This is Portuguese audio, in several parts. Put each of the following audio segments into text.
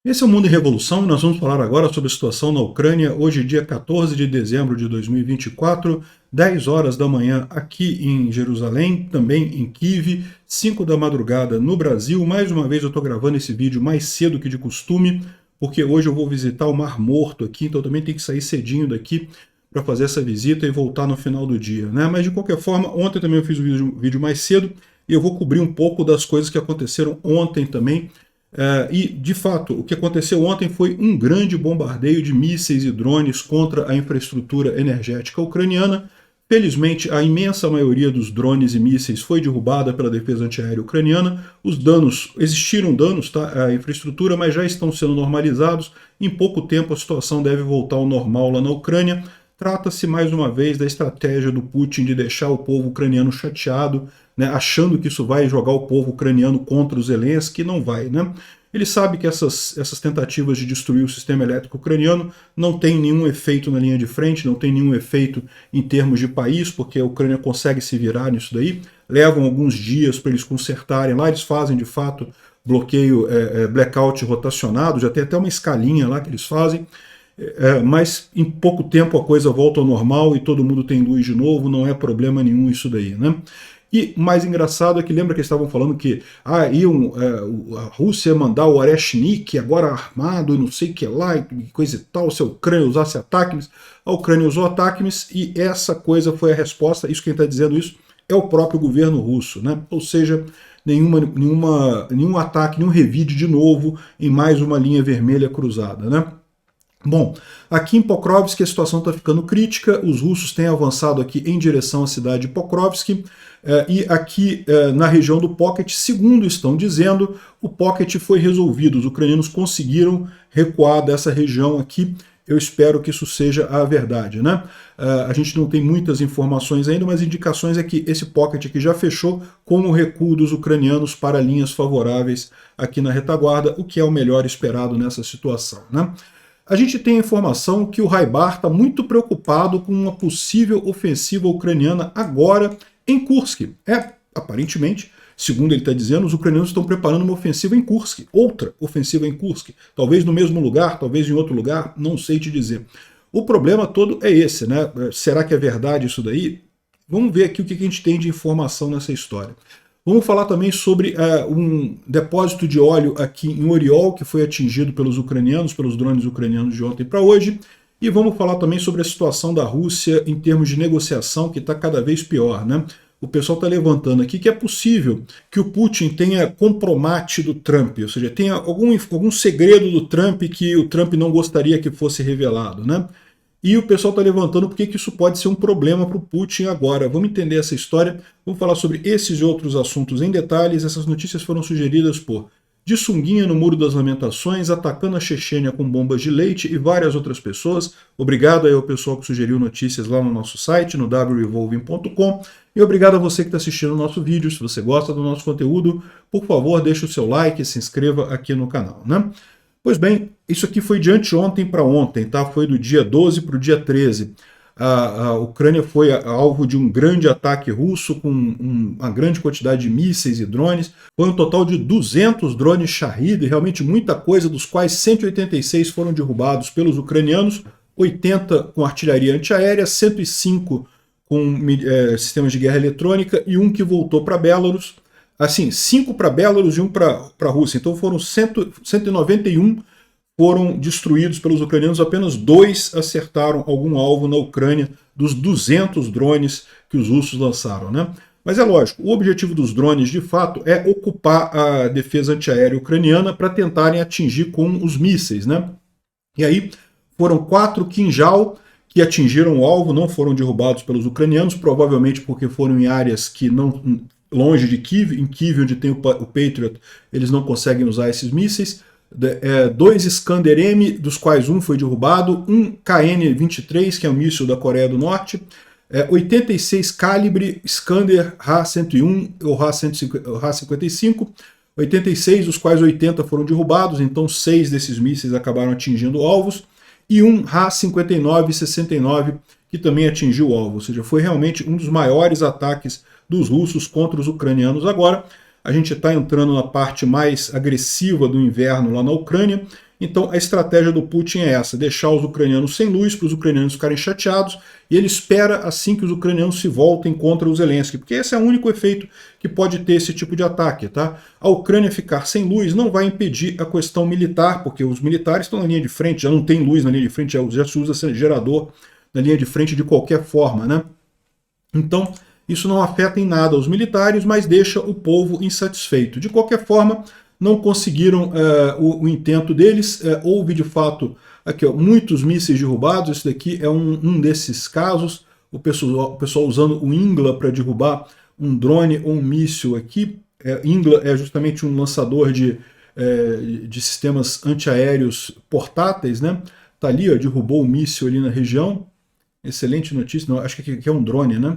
Esse é o Mundo em Revolução e nós vamos falar agora sobre a situação na Ucrânia, hoje dia 14 de dezembro de 2024, 10 horas da manhã aqui em Jerusalém, também em Kiev, 5 da madrugada no Brasil. Mais uma vez eu estou gravando esse vídeo mais cedo que de costume, porque hoje eu vou visitar o Mar Morto aqui, então eu também tenho que sair cedinho daqui para fazer essa visita e voltar no final do dia, né? Mas de qualquer forma, ontem também eu fiz o vídeo mais cedo e eu vou cobrir um pouco das coisas que aconteceram ontem também. E, de fato, o que aconteceu ontem foi um grande bombardeio de mísseis e drones contra a infraestrutura energética ucraniana. Felizmente, a imensa maioria dos drones e mísseis foi derrubada pela defesa antiaérea ucraniana. Os danos, existiram danos à infraestrutura, mas já estão sendo normalizados. Em pouco tempo a situação deve voltar ao normal lá na Ucrânia. Trata-se mais uma vez da estratégia do Putin de deixar o povo ucraniano chateado, né, achando que isso vai jogar o povo ucraniano contra o Zelensky, não vai, né? Ele sabe que essas tentativas de destruir o sistema elétrico ucraniano não tem nenhum efeito na linha de frente, não tem nenhum efeito em termos de país, porque a Ucrânia consegue se virar nisso daí. Levam alguns dias para eles consertarem lá, eles fazem de fato bloqueio, blackout rotacionado, já tem até uma escalinha lá que eles fazem. Mas em pouco tempo a coisa volta ao normal e todo mundo tem luz de novo, não é problema nenhum isso daí, né? E mais engraçado é que lembra que eles estavam falando que a Rússia ia mandar o Oreshnik agora armado e não sei o que lá, e coisa e tal, se a Ucrânia usasse ATACMS. A Ucrânia usou ATACMS e essa coisa foi a resposta. Isso, quem está dizendo isso é o próprio governo russo, né? Ou seja, nenhum ataque, nenhum revide de novo em mais uma linha vermelha cruzada, né? Bom, aqui em Pokrovsk a situação está ficando crítica, os russos têm avançado aqui em direção à cidade de Pokrovsk, e aqui na região do Pocket, segundo estão dizendo, o Pocket foi resolvido, os ucranianos conseguiram recuar dessa região aqui. Eu espero que isso seja a verdade, né? A gente não tem muitas informações ainda, mas indicações é que esse Pocket aqui já fechou com o recuo dos ucranianos para linhas favoráveis aqui na retaguarda, o que é o melhor esperado nessa situação, né? A gente tem a informação que o Raibar está muito preocupado com uma possível ofensiva ucraniana agora em Kursk. Aparentemente, segundo ele está dizendo, os ucranianos estão preparando uma ofensiva em Kursk, outra ofensiva em Kursk, talvez no mesmo lugar, talvez em outro lugar, não sei te dizer. O problema todo é esse, né? Será que é verdade isso daí? Vamos ver aqui o que a gente tem de informação nessa história. Vamos falar também sobre um depósito de óleo aqui em Oriol, que foi atingido pelos ucranianos, pelos drones ucranianos de ontem para hoje. E vamos falar também sobre a situação da Rússia em termos de negociação, que está cada vez pior, né? O pessoal está levantando aqui que é possível que o Putin tenha compromate do Trump, ou seja, tenha algum segredo do Trump que o Trump não gostaria que fosse revelado, né? E o pessoal está levantando porque que isso pode ser um problema para o Putin agora. Vamos entender essa história, vamos falar sobre esses e outros assuntos em detalhes. Essas notícias foram sugeridas por De Sunguinha no Muro das Lamentações, Atacando a Chechênia com Bombas de Leite e várias outras pessoas. Obrigado aí ao pessoal que sugeriu notícias lá no nosso site, no wrevolving.com. E obrigado a você que está assistindo o nosso vídeo. Se você gosta do nosso conteúdo, por favor, deixe o seu like e se inscreva aqui no canal, né? Pois bem, isso aqui foi de anteontem para ontem, tá? Foi do dia 12 para o dia 13. A Ucrânia foi alvo de um grande ataque russo com uma grande quantidade de mísseis e drones. Foi um total de 200 drones Shahed, realmente muita coisa, dos quais 186 foram derrubados pelos ucranianos, 80 com artilharia antiaérea, 105 com sistemas de guerra eletrônica e um que voltou para Belarus. Assim, 5 para Belarus e 1 para a Rússia. Então foram 191 foram destruídos pelos ucranianos, apenas 2 acertaram algum alvo na Ucrânia dos 200 drones que os russos lançaram, né? Mas é lógico, o objetivo dos drones, de fato, é ocupar a defesa antiaérea ucraniana para tentarem atingir com os mísseis, né? E aí foram 4 Kinjal que atingiram o alvo, não foram derrubados pelos ucranianos, provavelmente porque foram em áreas que não... longe de Kiev, em Kiev onde tem o Patriot, eles não conseguem usar esses mísseis. 2 Iskander-M, dos quais um foi derrubado, um KN-23, que é um míssil da Coreia do Norte, 86 calibre Iskander Ha-101 ou Ha-55, 86, dos quais 80 foram derrubados, então 6 desses mísseis acabaram atingindo alvos, e um Ha-59-69, que também atingiu o alvo, ou seja, foi realmente um dos maiores ataques dos russos contra os ucranianos agora. a gente está entrando na parte mais agressiva do inverno lá na Ucrânia. Então a estratégia do Putin é essa, deixar os ucranianos sem luz, para os ucranianos ficarem chateados, e ele espera assim que os ucranianos se voltem contra o Zelensky, porque esse é o único efeito que pode ter esse tipo de ataque. Tá? A Ucrânia ficar sem luz não vai impedir a questão militar, porque os militares estão na linha de frente, já não tem luz na linha de frente, já se usa gerador na linha de frente de qualquer forma. Né? Então isso não afeta em nada os militares, mas deixa o povo insatisfeito. De qualquer forma, não conseguiram o intento deles. Houve, de fato, aqui, ó, muitos mísseis derrubados. Esse daqui é um desses casos. O pessoal usando o Ingla para derrubar um drone ou um míssil aqui. Ingla é justamente um lançador de sistemas antiaéreos portáteis, né? Tá ali, ó, derrubou o míssil ali na região. Excelente notícia. Não, acho que aqui é um drone, né?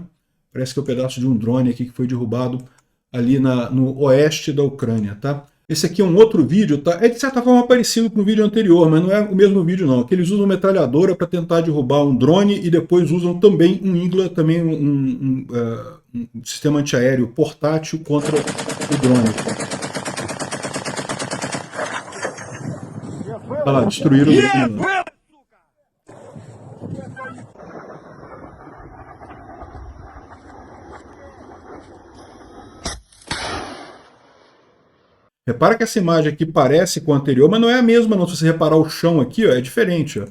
Parece que é um pedaço de um drone aqui que foi derrubado ali no oeste da Ucrânia, tá? Esse aqui é um outro vídeo, tá? É de certa forma parecido com o vídeo anterior, mas não é o mesmo vídeo não. Aqui eles usam metralhadora para tentar derrubar um drone e depois usam também um Ingla, também um sistema antiaéreo portátil contra o drone. Olha lá, destruíram o drone. Repara que essa imagem aqui parece com a anterior, mas não é a mesma não. Se você reparar o chão aqui, ó, é diferente. Ó.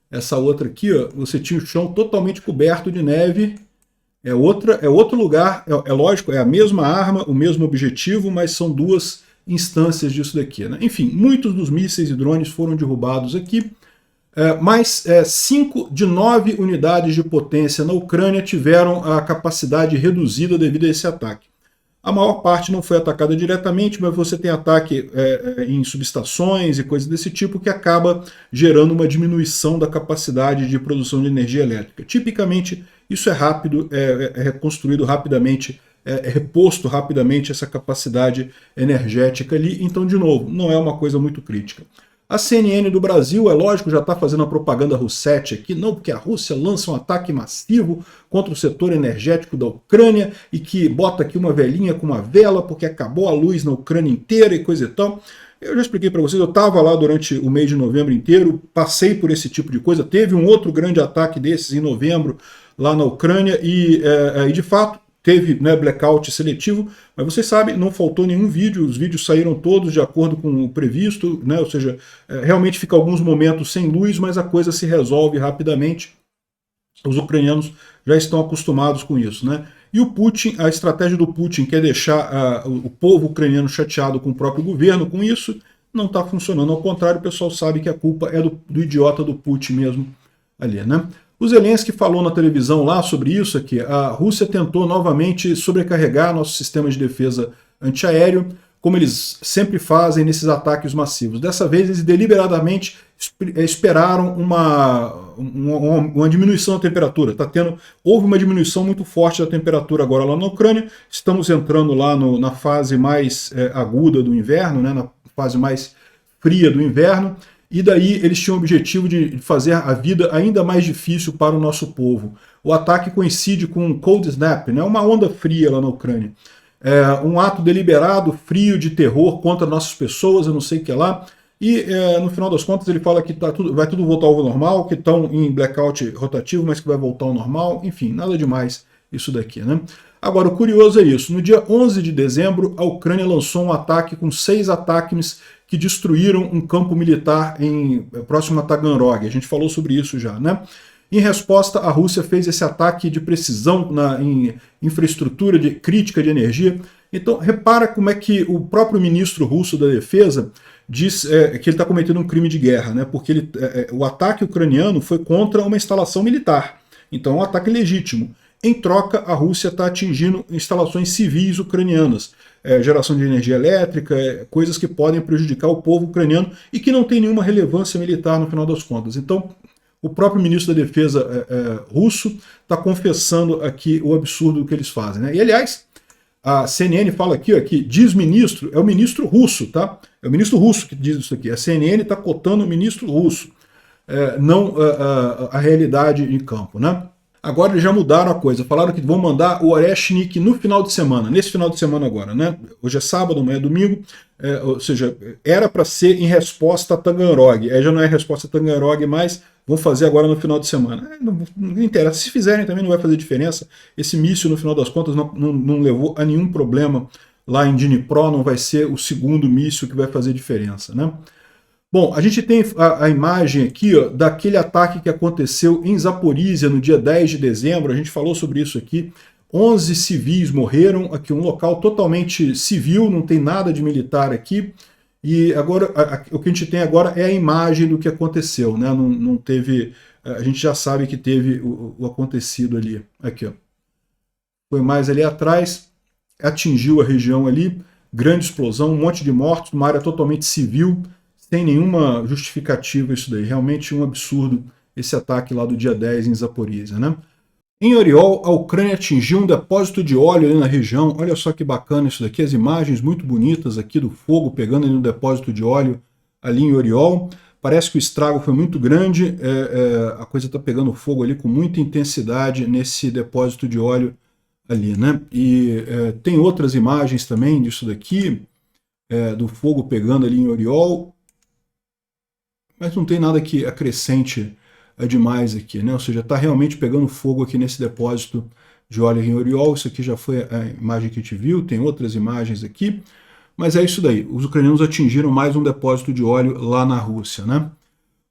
Essa outra aqui, ó, você tinha o chão totalmente coberto de neve. É outro lugar, é lógico, é a mesma arma, o mesmo objetivo, mas são duas instâncias disso daqui. Né? Enfim, muitos dos mísseis e drones foram derrubados aqui, mas 5 de 9 unidades de potência na Ucrânia tiveram a capacidade reduzida devido a esse ataque. A maior parte não foi atacada diretamente, mas você tem ataque em subestações e coisas desse tipo que acaba gerando uma diminuição da capacidade de produção de energia elétrica. Tipicamente, isso é rápido, é reconstruído rapidamente, é reposto rapidamente essa capacidade energética ali. Então, de novo, não é uma coisa muito crítica. A CNN do Brasil, é lógico, já está fazendo a propaganda russete aqui, não, porque a Rússia lança um ataque massivo contra o setor energético da Ucrânia e que bota aqui uma velhinha com uma vela porque acabou a luz na Ucrânia inteira e coisa e tal. Eu já expliquei para vocês, eu estava lá durante o mês de novembro inteiro, passei por esse tipo de coisa, teve um outro grande ataque desses em novembro lá na Ucrânia e de fato, teve, né, blackout seletivo, mas vocês sabem, não faltou nenhum vídeo, os vídeos saíram todos de acordo com o previsto, né, ou seja, realmente fica alguns momentos sem luz, mas a coisa se resolve rapidamente. Os ucranianos já estão acostumados com isso. Né? E o Putin, a estratégia do Putin, que é deixar o povo ucraniano chateado com o próprio governo, com isso, não está funcionando. Ao contrário, o pessoal sabe que a culpa é do idiota do Putin mesmo ali, né? O Zelensky falou na televisão lá sobre isso aqui. A Rússia tentou novamente sobrecarregar nosso sistema de defesa antiaéreo, como eles sempre fazem nesses ataques massivos. Dessa vez, eles deliberadamente esperaram uma diminuição da temperatura. Houve uma diminuição muito forte da temperatura agora lá na Ucrânia. Estamos entrando lá na fase mais aguda do inverno, né, na fase mais fria do inverno. E daí eles tinham o objetivo de fazer a vida ainda mais difícil para o nosso povo. O ataque coincide com um cold snap, né, uma onda fria lá na Ucrânia. Um ato deliberado, frio, de terror contra nossas pessoas, eu não sei o que lá. E no final das contas ele fala que vai tudo voltar ao normal, que estão em blackout rotativo, mas que vai voltar ao normal. Enfim, nada demais isso daqui. Né? Agora, o curioso é isso. No dia 11 de dezembro, a Ucrânia lançou um ataque com 6 ataques que destruíram um campo militar próximo a Taganrog. A gente falou sobre isso já, né? Em resposta, a Rússia fez esse ataque de precisão em infraestrutura crítica de energia. Então, repara como é que o próprio ministro russo da Defesa diz que ele está cometendo um crime de guerra, né? Porque o ataque ucraniano foi contra uma instalação militar. Então, é um ataque legítimo. Em troca, a Rússia está atingindo instalações civis ucranianas, geração de energia elétrica, coisas que podem prejudicar o povo ucraniano e que não tem nenhuma relevância militar no final das contas. Então, o próprio ministro da Defesa russo está confessando aqui o absurdo que eles fazem. Né? E, aliás, a CNN fala aqui, ó, que diz ministro, é o ministro russo, tá? É o ministro russo que diz isso aqui. A CNN está cotando o ministro russo, não a realidade em campo, né? Agora eles já mudaram a coisa, falaram que vão mandar o Oreshnik no final de semana, nesse final de semana agora, né? Hoje é sábado, amanhã é domingo, ou seja, era para ser em resposta a Taganrog, já não é resposta a Taganrog, mas vão fazer agora no final de semana. Não interessa, se fizerem também não vai fazer diferença, esse míssil no final das contas não levou a nenhum problema lá em Dnipro, não vai ser o segundo míssil que vai fazer diferença, né? Bom, a gente tem a imagem aqui ó, daquele ataque que aconteceu em Zaporizhia no dia 10 de dezembro, a gente falou sobre isso aqui, 11 civis morreram, aqui um local totalmente civil, não tem nada de militar aqui, e agora o que a gente tem agora é a imagem do que aconteceu, né? Não teve, a gente já sabe que teve o acontecido ali, aqui ó, foi mais ali atrás, atingiu a região ali, grande explosão, um monte de mortos, uma área totalmente civil, sem nenhuma justificativa isso daí. Realmente um absurdo esse ataque lá do dia 10 em Zaporizhia, né? Em Oriol, a Ucrânia atingiu um depósito de óleo ali na região. Olha só que bacana isso daqui, as imagens muito bonitas aqui do fogo pegando ali no depósito de óleo ali em Oriol. Parece que o estrago foi muito grande, a coisa está pegando fogo ali com muita intensidade nesse depósito de óleo ali, né? E tem outras imagens também disso daqui, do fogo pegando ali em Oriol, mas não tem nada que acrescente demais aqui, né? Ou seja, está realmente pegando fogo aqui nesse depósito de óleo em Oriol. Isso aqui já foi a imagem que a gente viu, tem outras imagens aqui, mas é isso daí. Os ucranianos atingiram mais um depósito de óleo lá na Rússia, né?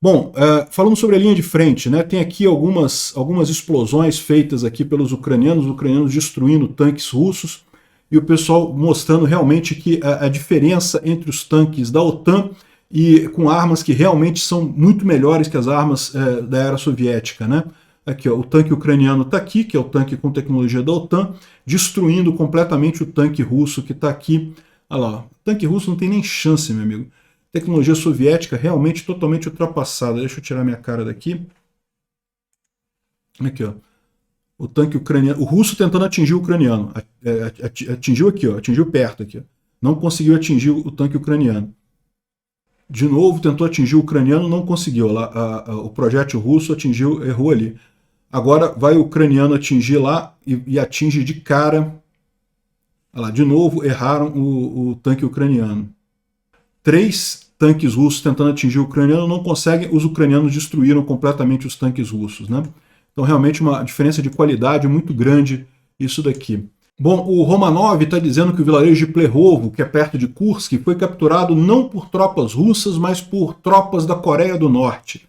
Bom, falando sobre a linha de frente, né? Tem aqui algumas explosões feitas aqui pelos ucranianos destruindo tanques russos, e o pessoal mostrando realmente que a diferença entre os tanques da OTAN e com armas que realmente são muito melhores que as armas da era soviética, né? Aqui, ó, o tanque ucraniano está aqui, que é o tanque com tecnologia da OTAN, destruindo completamente o tanque russo que está aqui. Olha lá, o tanque russo não tem nem chance, meu amigo. Tecnologia soviética realmente totalmente ultrapassada. Deixa eu tirar minha cara daqui. Aqui, ó. O tanque ucraniano, o russo tentando atingir o ucraniano. Atingiu aqui, ó, atingiu perto aqui. Ó. Não conseguiu atingir o tanque ucraniano. De novo, tentou atingir o ucraniano, não conseguiu. O projétil russo atingiu, errou ali. Agora vai o ucraniano atingir lá e atinge de cara. Olha lá, de novo erraram o tanque ucraniano. 3 tanques russos tentando atingir o ucraniano não conseguem, os ucranianos destruíram completamente os tanques russos, né? Então realmente uma diferença de qualidade muito grande isso daqui. Bom, o Romanov está dizendo que o vilarejo de Plehovo, que é perto de Kursk, foi capturado não por tropas russas, mas por tropas da Coreia do Norte.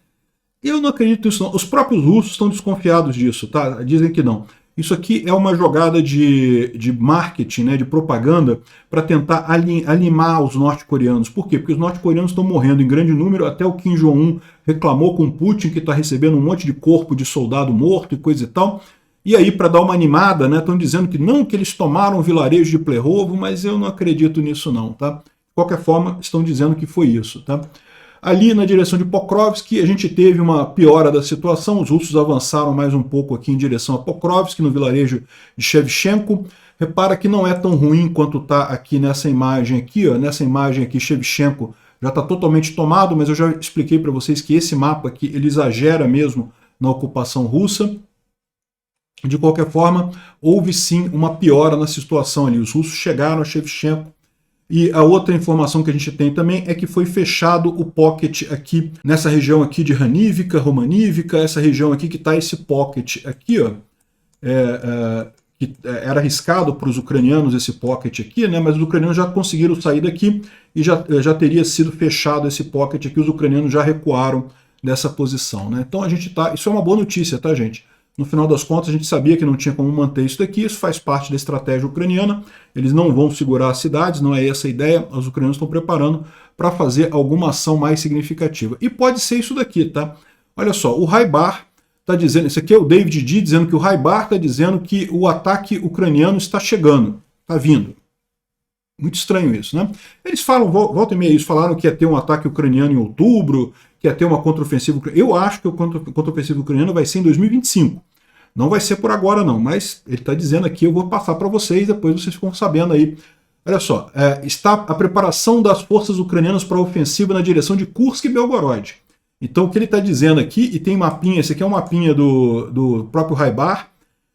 Eu não acredito nisso não. Os próprios russos estão desconfiados disso, tá? Dizem que não. Isso aqui é uma jogada de marketing, né, de propaganda, para tentar animar os norte-coreanos. Por quê? Porque os norte-coreanos estão morrendo em grande número, até o Kim Jong-un reclamou com o Putin que está recebendo um monte de corpo de soldado morto e coisa e tal. E aí, para dar uma animada, né, estão dizendo que não, que eles tomaram o vilarejo de Plehovo, mas eu não acredito nisso não, tá? De qualquer forma, estão dizendo que foi isso, tá? Ali na direção de Pokrovsk, a gente teve uma piora da situação, os russos avançaram mais um pouco aqui em direção a Pokrovsk, no vilarejo de Shevchenko. Repara que não é tão ruim quanto está aqui nessa imagem aqui, ó. Nessa imagem aqui, Shevchenko já está totalmente tomado, mas eu já expliquei para vocês que esse mapa aqui, ele exagera mesmo na ocupação russa. De qualquer forma, houve sim uma piora na situação ali. Os russos chegaram a Shevchenko. E a outra informação que a gente tem também é que foi fechado o pocket aqui, nessa região aqui de Ranivka, Romanivka, essa região aqui que está esse pocket aqui, ó. Que era arriscado para os ucranianos esse pocket aqui, né? Mas os ucranianos já conseguiram sair daqui e já teria sido fechado esse pocket aqui, os ucranianos já recuaram dessa posição, né? Então a gente tá. Isso é uma boa notícia, tá, gente? No final das contas, a gente sabia que não tinha como manter isso daqui, isso faz parte da estratégia ucraniana, eles não vão segurar as cidades, não é essa a ideia, os ucranianos estão preparando para fazer alguma ação mais significativa. E pode ser isso daqui, tá? Olha só, o Raibar está dizendo, esse aqui é o David D dizendo que o Raibar está dizendo que o ataque ucraniano está chegando, está vindo. Muito estranho isso, né? Eles falam, volta e meia, eles falaram que ia ter um ataque ucraniano em outubro, que ia ter uma contraofensiva ucraniana. Eu acho que a contraofensiva ucraniana vai ser em 2025. Não vai ser por agora não, mas ele está dizendo aqui, eu vou passar para vocês, depois vocês ficam sabendo aí. Olha só, está a preparação das forças ucranianas para a ofensiva na direção de Kursk e Belgorod. Então o que ele está dizendo aqui, e tem mapinha, esse aqui é um mapinha do próprio Raibar,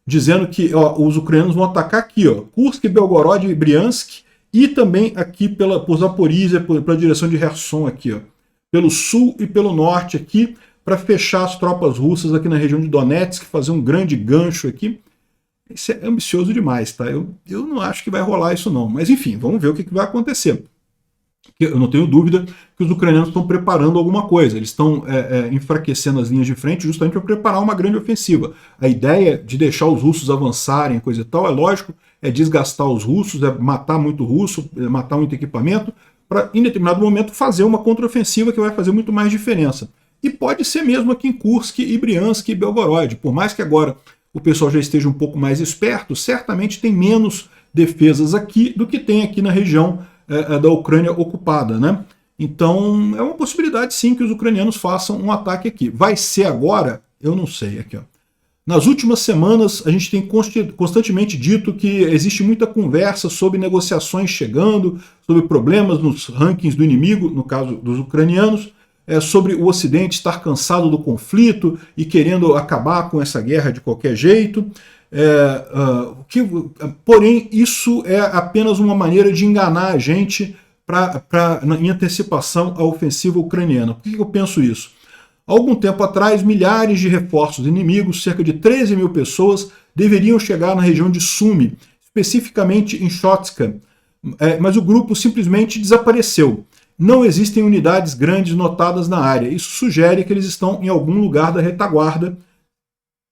dizendo que ó, os ucranianos vão atacar aqui, ó, Kursk, Belgorod e Briansk, e também aqui por Zaporizhia, pela direção de Kherson aqui, ó, pelo sul e pelo norte aqui, para fechar as tropas russas aqui na região de Donetsk, fazer um grande gancho aqui. Isso é ambicioso demais, tá? Eu não acho que vai rolar isso não, mas enfim, vamos ver o que vai acontecer. Eu não tenho dúvida que os ucranianos estão preparando alguma coisa, eles estão enfraquecendo as linhas de frente justamente para preparar uma grande ofensiva. A ideia de deixar os russos avançarem, coisa e tal, é lógico, é desgastar os russos, é matar muito russo, é matar muito equipamento, para em determinado momento fazer uma contraofensiva que vai fazer muito mais diferença. E pode ser mesmo aqui em Kursk e Briansk e Belgorod, por mais que agora o pessoal já esteja um pouco mais esperto, certamente tem menos defesas aqui do que tem aqui na região da Ucrânia ocupada, né? Então é uma possibilidade sim que os ucranianos façam um ataque aqui. Vai ser agora? Eu não sei. Aqui, ó. Nas últimas semanas a gente tem constantemente dito que existe muita conversa sobre negociações chegando, sobre problemas nos rankings do inimigo, no caso dos ucranianos, sobre o Ocidente estar cansado do conflito e querendo acabar com essa guerra de qualquer jeito. Porém, isso é apenas uma maneira de enganar a gente em antecipação à ofensiva ucraniana. Por que eu penso isso? Há algum tempo atrás, milhares de reforços inimigos, cerca de 13 mil pessoas, deveriam chegar na região de Sumy, especificamente em Shotska, mas o grupo simplesmente desapareceu. Não existem unidades grandes notadas na área. Isso sugere que eles estão em algum lugar da retaguarda,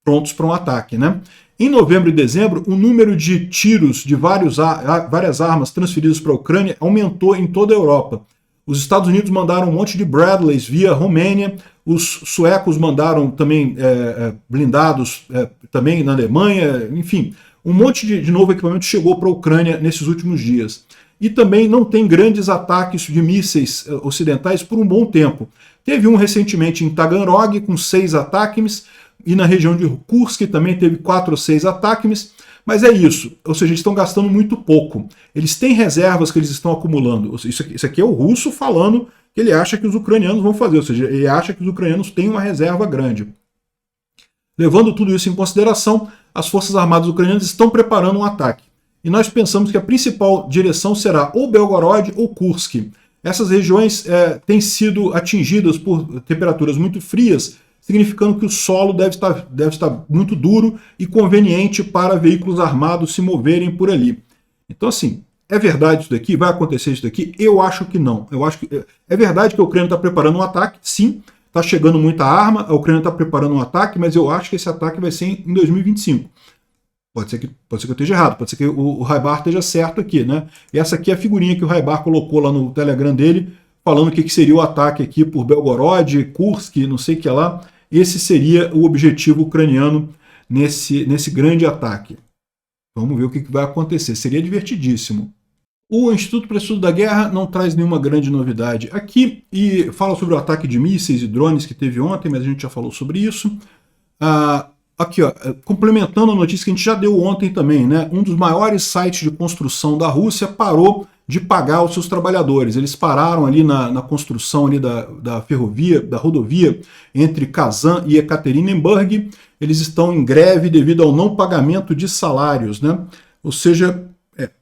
prontos para um ataque, né? Em novembro e dezembro, o número de tiros de várias armas transferidas para a Ucrânia aumentou em toda a Europa. Os Estados Unidos mandaram um monte de Bradleys via Romênia, os suecos mandaram também blindados também na Alemanha, enfim, um monte de novo equipamento chegou para a Ucrânia nesses últimos dias. E também não tem grandes ataques de mísseis ocidentais por um bom tempo. Teve um recentemente em Taganrog com 6 ataques, e na região de Kursk também teve 4 ou 6 ataques, mas é isso, ou seja, eles estão gastando muito pouco. Eles têm reservas que eles estão acumulando. Isso aqui é o russo falando que ele acha que os ucranianos vão fazer, ou seja, ele acha que os ucranianos têm uma reserva grande. Levando tudo isso em consideração, as forças armadas ucranianas estão preparando um ataque. E nós pensamos que a principal direção será ou Belgorod ou Kursk. Essas regiões têm sido atingidas por temperaturas muito frias, significando que o solo deve estar muito duro e conveniente para veículos armados se moverem por ali. Então, assim, é verdade isso daqui? Vai acontecer isso daqui? Eu acho que não. Eu acho que é verdade que a Ucrânia está preparando um ataque, sim, está chegando muita arma, a Ucrânia está preparando um ataque, mas eu acho que esse ataque vai ser em 2025. Pode ser que eu esteja errado, pode ser que o Raibar esteja certo aqui, né? E essa aqui é a figurinha que o Raibar colocou lá no Telegram dele, falando o que seria o ataque aqui por Belgorod, Kursk, não sei o que lá. Esse seria o objetivo ucraniano nesse grande ataque. Vamos ver o que vai acontecer. Seria divertidíssimo. O Instituto para Estudo da Guerra não traz nenhuma grande novidade aqui e fala sobre o ataque de mísseis e drones que teve ontem, mas a gente já falou sobre isso. Aqui, ó, complementando a notícia que a gente já deu ontem também, né? Um dos maiores sites de construção da Rússia parou de pagar os seus trabalhadores. Eles pararam ali na construção ali da ferrovia, da rodovia entre Kazan e Ekaterinburg. Eles estão em greve devido ao não pagamento de salários, né? Ou seja,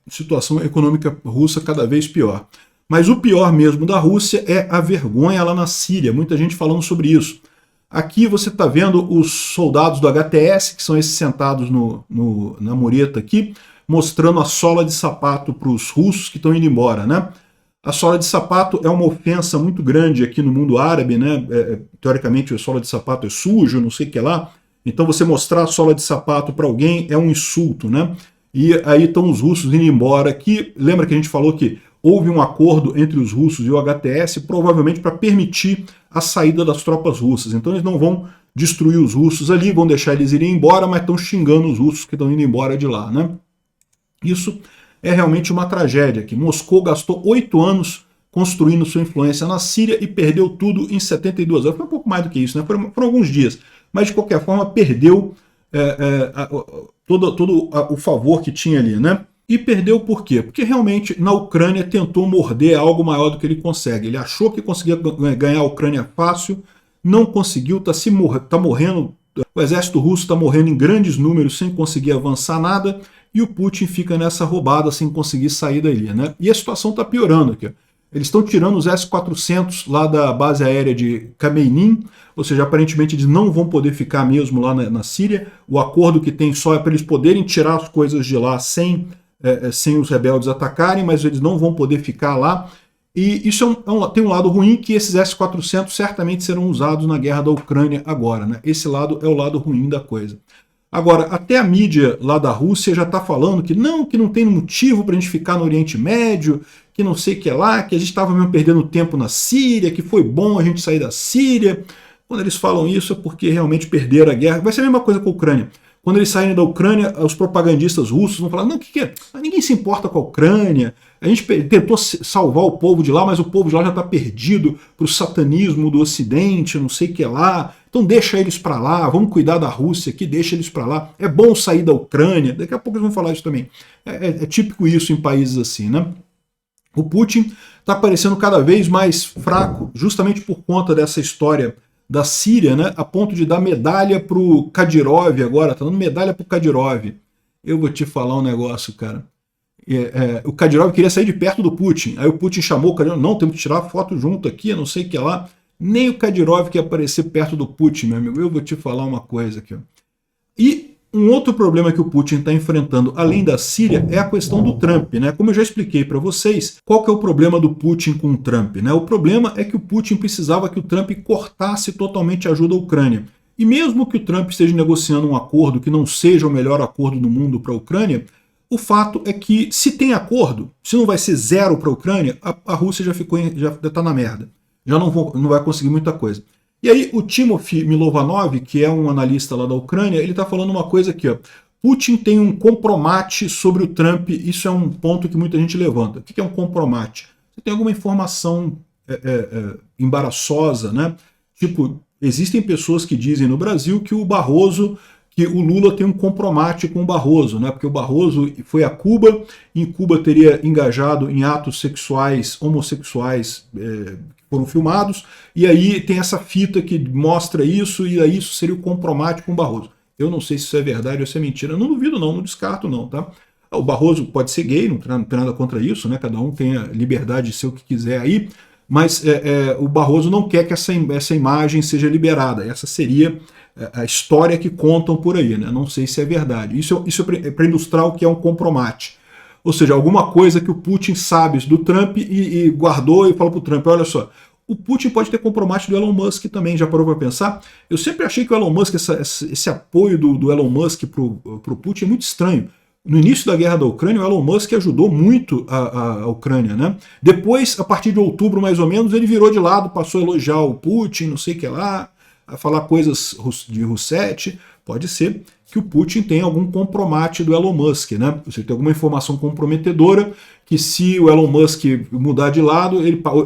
situação econômica russa cada vez pior. Mas o pior mesmo da Rússia é a vergonha lá na Síria. Muita gente falando sobre isso. Aqui você está vendo os soldados do HTS, que são esses sentados na mureta aqui, mostrando a sola de sapato para os russos que estão indo embora, né? A sola de sapato é uma ofensa muito grande aqui no mundo árabe, né? Teoricamente a sola de sapato é sujo, não sei o que lá. Então você mostrar a sola de sapato para alguém é um insulto, né? E aí estão os russos indo embora aqui. Lembra que a gente falou que houve um acordo entre os russos e o HTS, provavelmente para permitir a saída das tropas russas. Então eles não vão destruir os russos ali, vão deixar eles irem embora, mas estão xingando os russos que estão indo embora de lá, né? Isso é realmente uma tragédia aqui. Moscou gastou 8 anos construindo sua influência na Síria e perdeu tudo em 72 horas. Foi um pouco mais do que isso, né? Foram alguns dias. Mas, de qualquer forma, perdeu todo o favor que tinha ali, né? E perdeu por quê? Porque realmente na Ucrânia tentou morder algo maior do que ele consegue. Ele achou que conseguia ganhar a Ucrânia fácil, não conseguiu, tá morrendo, o exército russo está morrendo em grandes números sem conseguir avançar nada, e o Putin fica nessa roubada sem conseguir sair dali, né? E a situação está piorando aqui. Eles estão tirando os S-400 lá da base aérea de Khmeimim, ou seja, aparentemente eles não vão poder ficar mesmo lá na Síria. O acordo que tem só é para eles poderem tirar as coisas de lá sem os rebeldes atacarem, mas eles não vão poder ficar lá. E isso tem um lado ruim, que esses S-400 certamente serão usados na guerra da Ucrânia agora, né? Esse lado é o lado ruim da coisa. Agora, até a mídia lá da Rússia já está falando que não tem motivo para a gente ficar no Oriente Médio, que não sei o que lá, que a gente estava mesmo perdendo tempo na Síria, que foi bom a gente sair da Síria. Quando eles falam isso é porque realmente perderam a guerra. Vai ser a mesma coisa com a Ucrânia. Quando eles saírem da Ucrânia, os propagandistas russos vão falar, não, o que é? Ninguém se importa com a Ucrânia, a gente tentou salvar o povo de lá, mas o povo de lá já está perdido para o satanismo do Ocidente, não sei o que lá, então deixa eles para lá, vamos cuidar da Rússia aqui, deixa eles para lá, é bom sair da Ucrânia, daqui a pouco eles vão falar isso também. É típico isso em países assim, né? O Putin está parecendo cada vez mais fraco, justamente por conta dessa história da Síria, né, a ponto de dar medalha para o Kadyrov agora, está dando medalha para o Kadyrov. Eu vou te falar um negócio, cara. O Kadyrov queria sair de perto do Putin, aí o Putin chamou o Kadyrov, não, temos que tirar foto junto aqui, não sei o que lá. Nem o Kadyrov quer aparecer perto do Putin, meu amigo. Eu vou te falar uma coisa aqui. Ó. E um outro problema que o Putin está enfrentando, além da Síria, é a questão do Trump, né? Como eu já expliquei para vocês, qual que é o problema do Putin com o Trump, né? O problema é que o Putin precisava que o Trump cortasse totalmente a ajuda à Ucrânia. E mesmo que o Trump esteja negociando um acordo que não seja o melhor acordo do mundo para a Ucrânia, o fato é que se tem acordo, se não vai ser zero para a Ucrânia, a Rússia já está na merda. Já não vai conseguir muita coisa. E aí o Timofey Milovanov, que é um analista lá da Ucrânia, ele está falando uma coisa aqui, ó. Putin tem um compromate sobre o Trump, isso é um ponto que muita gente levanta. O que é um compromate? Você tem alguma informação embaraçosa, né? Tipo, existem pessoas que dizem no Brasil que que o Lula tem um compromate com o Barroso, né? Porque o Barroso foi a Cuba, em Cuba teria engajado em atos sexuais, homossexuais, foram filmados, e aí tem essa fita que mostra isso, e aí isso seria o compromate com o Barroso. Eu não sei se isso é verdade ou se é mentira, eu não duvido não descarto não, tá? O Barroso pode ser gay, não tem nada contra isso, né? Cada um tem a liberdade de ser o que quiser aí, mas o Barroso não quer que essa imagem seja liberada, essa seria a história que contam por aí, né? Não sei se é verdade. Isso é para ilustrar o que é um compromate. Ou seja, alguma coisa que o Putin sabe do Trump e guardou e falou para o Trump, olha só, o Putin pode ter compromate do Elon Musk também, já parou para pensar? Eu sempre achei que o Elon Musk, esse apoio do Elon Musk para o Putin é muito estranho. No início da guerra da Ucrânia, o Elon Musk ajudou muito a Ucrânia, né? Depois, a partir de outubro mais ou menos, ele virou de lado, passou a elogiar o Putin, não sei o que lá, a falar coisas de Rousseff. Pode ser que o Putin tenha algum compromate do Elon Musk, né? Você tem alguma informação comprometedora que se o Elon Musk mudar de lado,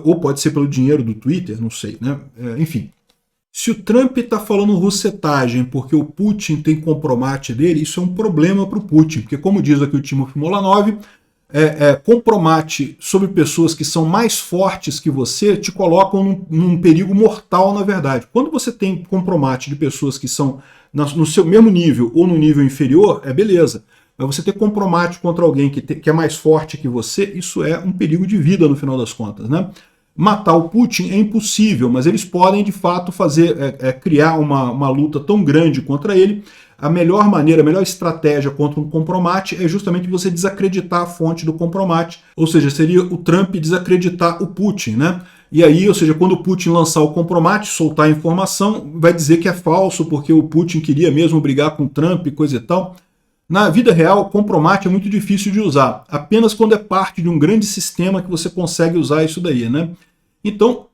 ou pode ser pelo dinheiro do Twitter, não sei, né? Enfim. Se o Trump está falando russetagem porque o Putin tem compromate dele, isso é um problema para o Putin, porque como diz aqui o Timofey Milovanov, compromate sobre pessoas que são mais fortes que você te colocam num perigo mortal, na verdade. Quando você tem compromate de pessoas que são no seu mesmo nível ou no nível inferior, beleza. Mas você ter compromate contra alguém que é mais forte que você, isso é um perigo de vida no final das contas, né? Matar o Putin é impossível, mas eles podem de fato criar uma luta tão grande contra ele. A melhor maneira, a melhor estratégia contra um compromate é justamente você desacreditar a fonte do compromate, ou seja, seria o Trump desacreditar o Putin, né? E aí, ou seja, quando o Putin lançar o compromate, soltar a informação, vai dizer que é falso porque o Putin queria mesmo brigar com o Trump e coisa e tal. Na vida real, o compromate é muito difícil de usar, apenas quando é parte de um grande sistema que você consegue usar isso daí, né? Então,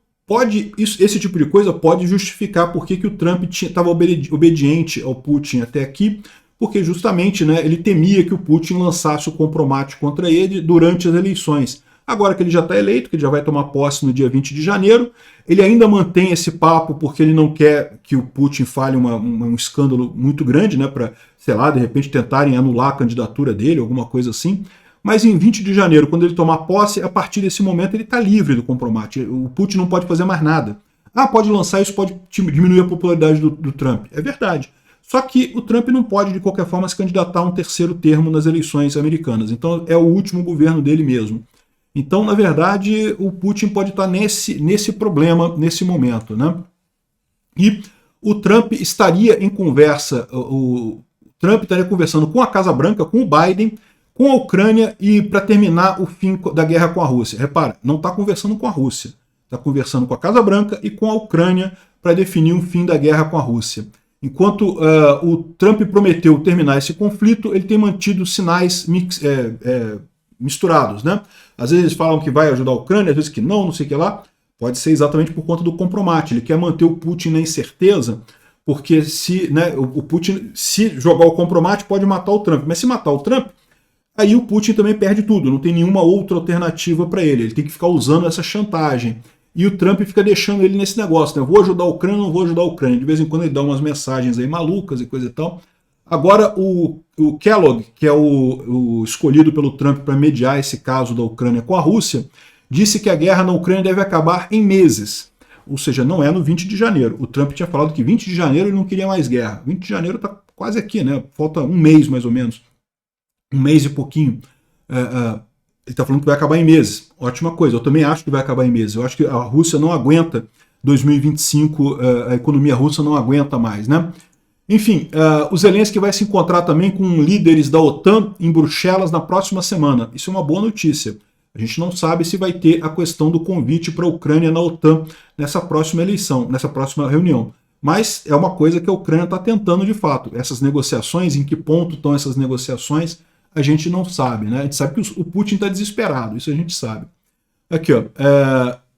esse tipo de coisa pode justificar por que o Trump estava obediente ao Putin até aqui, porque justamente, né, ele temia que o Putin lançasse o compromate contra ele durante as eleições. Agora que ele já está eleito, que ele já vai tomar posse no dia 20 de janeiro, ele ainda mantém esse papo porque ele não quer que o Putin fale um escândalo muito grande, né, para, sei lá, de repente tentarem anular a candidatura dele, alguma coisa assim. Mas em 20 de janeiro, quando ele tomar posse, a partir desse momento ele está livre do compromate. O Putin não pode fazer mais nada. Ah, pode lançar isso, pode diminuir a popularidade do Trump. É verdade. Só que o Trump não pode, de qualquer forma, se candidatar a um terceiro termo nas eleições americanas. Então é o último governo dele mesmo. Então, na verdade, o Putin pode estar nesse problema, nesse momento, né? E o Trump estaria em conversa, o Trump estaria conversando com a Casa Branca, com o Biden, com a Ucrânia e para terminar o fim da guerra com a Rússia. Repara, não está conversando com a Rússia, está conversando com a Casa Branca e com a Ucrânia para definir um fim da guerra com a Rússia. Enquanto o Trump prometeu terminar esse conflito, ele tem mantido sinais misturados, né? Às vezes eles falam que vai ajudar a Ucrânia, às vezes que não sei o que lá. Pode ser exatamente por conta do compromisso. Ele quer manter o Putin na incerteza, porque se, né, o Putin, se jogar o compromisso, pode matar o Trump. Mas se matar o Trump, aí o Putin também perde tudo. Não tem nenhuma outra alternativa para ele. Ele tem que ficar usando essa chantagem. E o Trump fica deixando ele nesse negócio, né? Vou ajudar a Ucrânia, não vou ajudar a Ucrânia. De vez em quando ele dá umas mensagens aí malucas e coisa e tal. Agora o Kellogg, que é o escolhido pelo Trump para mediar esse caso da Ucrânia com a Rússia, disse que a guerra na Ucrânia deve acabar em meses. Ou seja, não é no 20 de janeiro. O Trump tinha falado que 20 de janeiro ele não queria mais guerra. 20 de janeiro está quase aqui, né? Falta um mês mais ou menos. Um mês e pouquinho. Ele está falando que vai acabar em meses. Ótima coisa. Eu também acho que vai acabar em meses. Eu acho que a Rússia não aguenta 2025, a economia russa não aguenta mais, né? Enfim, o Zelensky vai se encontrar também com líderes da OTAN em Bruxelas na próxima semana. Isso é uma boa notícia. A gente não sabe se vai ter a questão do convite para a Ucrânia na OTAN nessa próxima eleição, nessa próxima reunião. Mas é uma coisa que a Ucrânia está tentando de fato. Essas negociações, em que ponto estão essas negociações, a gente não sabe, né? A gente sabe que o Putin está desesperado, isso a gente sabe. Aqui, ó.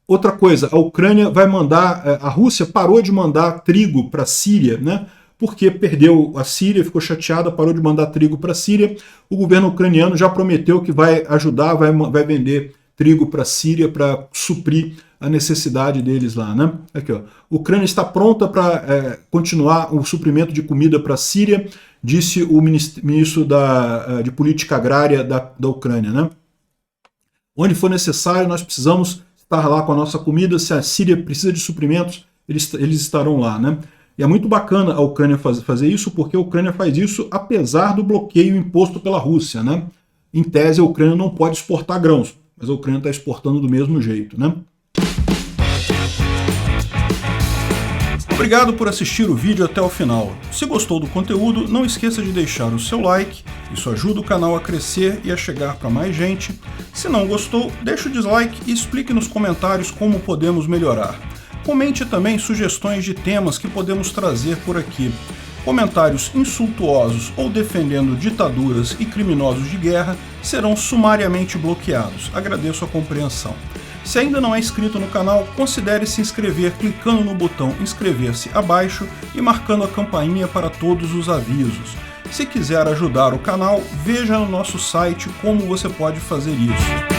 Outra coisa, a Ucrânia vai mandar, a Rússia parou de mandar trigo para a Síria, né? Porque perdeu a Síria, ficou chateada, parou de mandar trigo para a Síria. O governo ucraniano já prometeu que vai ajudar, vai vender trigo para a Síria para suprir a necessidade deles lá, né? Aqui, ó. A Ucrânia está pronta para continuar o suprimento de comida para a Síria, disse o ministro de Política Agrária da Ucrânia, né? Onde for necessário, nós precisamos estar lá com a nossa comida. Se a Síria precisa de suprimentos, eles estarão lá, né? E é muito bacana a Ucrânia fazer isso, porque a Ucrânia faz isso apesar do bloqueio imposto pela Rússia, né? Em tese, a Ucrânia não pode exportar grãos, mas a Ucrânia está exportando do mesmo jeito, né? Obrigado por assistir o vídeo até o final. Se gostou do conteúdo, não esqueça de deixar o seu like, isso ajuda o canal a crescer e a chegar para mais gente. Se não gostou, deixe o dislike e explique nos comentários como podemos melhorar. Comente também sugestões de temas que podemos trazer por aqui. Comentários insultuosos ou defendendo ditaduras e criminosos de guerra serão sumariamente bloqueados. Agradeço a compreensão. Se ainda não é inscrito no canal, considere se inscrever clicando no botão inscrever-se abaixo e marcando a campainha para todos os avisos. Se quiser ajudar o canal, veja no nosso site como você pode fazer isso.